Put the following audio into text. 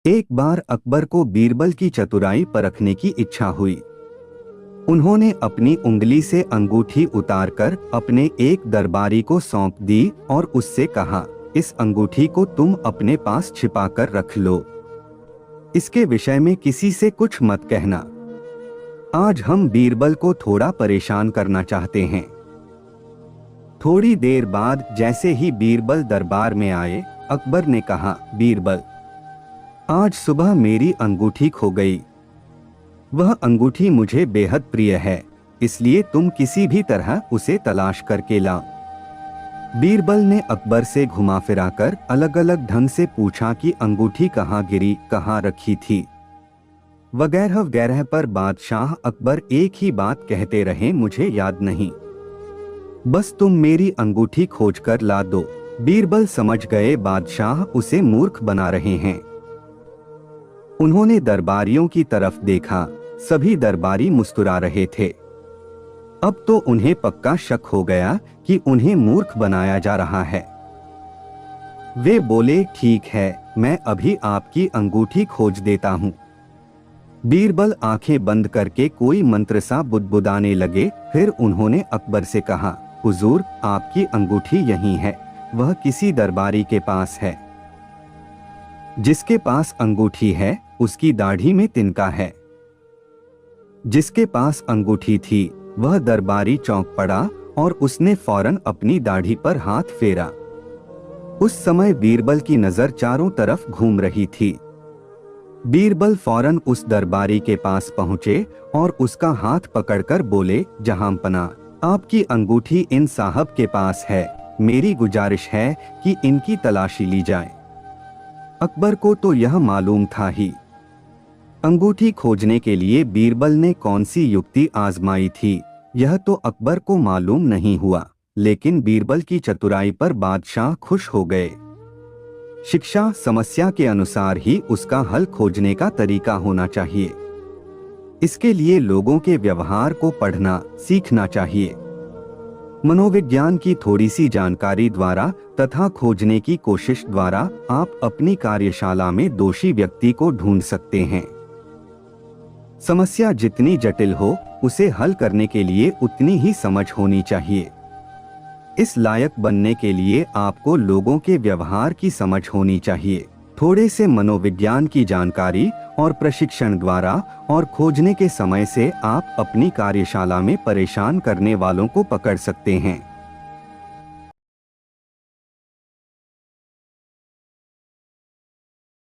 एक बार अकबर को बीरबल की चतुराई परखने की इच्छा हुई। उन्होंने अपनी उंगली से अंगूठी उतारकर अपने एक दरबारी को सौंप दी और उससे कहा, इस अंगूठी को तुम अपने पास छिपाकर रख लो। इसके विषय में किसी से कुछ मत कहना। आज हम बीरबल को थोड़ा परेशान करना चाहते हैं। थोड़ी देर बाद जैसे ही बीरबल दरबार में आए, अकबर ने कहा, बीरबल, आज सुबह मेरी अंगूठी खो गई। वह अंगूठी मुझे बेहद प्रिय है, इसलिए तुम किसी भी तरह उसे तलाश करके लाओ। बीरबल ने अकबर से घुमा फिराकर अलग अलग ढंग से पूछा कि अंगूठी कहाँ गिरी, कहाँ रखी थी, वगैरह वगैरह पर बादशाह अकबर एक ही बात कहते रहे, मुझे याद नहीं, बस तुम मेरी अंगूठी खोजकर ला दो। बीरबल समझ गए बादशाह उसे मूर्ख बना रहे हैं। उन्होंने दरबारियों की तरफ देखा, सभी दरबारी मुस्कुरा रहे थे। अब तो उन्हें पक्का शक हो गया कि उन्हें मूर्ख बनाया जा रहा है। वे बोले, ठीक है, मैं अभी आपकी अंगूठी खोज देता हूँ। बीरबल आंखें बंद करके कोई मंत्र सा बुदबुदाने लगे। फिर उन्होंने अकबर से कहा, हुजूर, आपकी अंगूठी यहीं है, वह किसी दरबारी के पास है। जिसके पास अंगूठी है उसकी दाढ़ी में तिनका है। जिसके पास अंगूठी थी वह दरबारी चौंक पड़ा और उसने फौरन अपनी दाढ़ी पर हाथ फेरा। उस समय बीरबल की नजर चारों तरफ घूम रही थी। बीरबल फौरन उस दरबारी के पास पहुंचे और उसका हाथ पकड़कर बोले, जहांपना, आपकी अंगूठी इन साहब के पास है, मेरी गुजारिश है कि इनकी तलाशी ली जाए। अकबर को तो यह मालूम था ही। अंगूठी खोजने के लिए बीरबल ने कौन सी युक्ति आजमाई थी, यह तो अकबर को मालूम नहीं हुआ, लेकिन बीरबल की चतुराई पर बादशाह खुश हो गए। शिक्षा समस्या के अनुसार ही उसका हल खोजने का तरीका होना चाहिए। इसके लिए लोगों के व्यवहार को पढ़ना सीखना चाहिए। मनोविज्ञान की थोड़ी सी जानकारी द्वारा तथा खोजने की कोशिश द्वारा आप अपनी कार्यशाला में दोषी व्यक्ति को ढूंढ सकते हैं। समस्या जितनी जटिल हो, उसे हल करने के लिए उतनी ही समझ होनी चाहिए। इस लायक बनने के लिए आपको लोगों के व्यवहार की समझ होनी चाहिए। थोड़े से मनोविज्ञान की जानकारी और प्रशिक्षण द्वारा और खोजने के समय से आप अपनी कार्यशाला में परेशान करने वालों को पकड़ सकते हैं।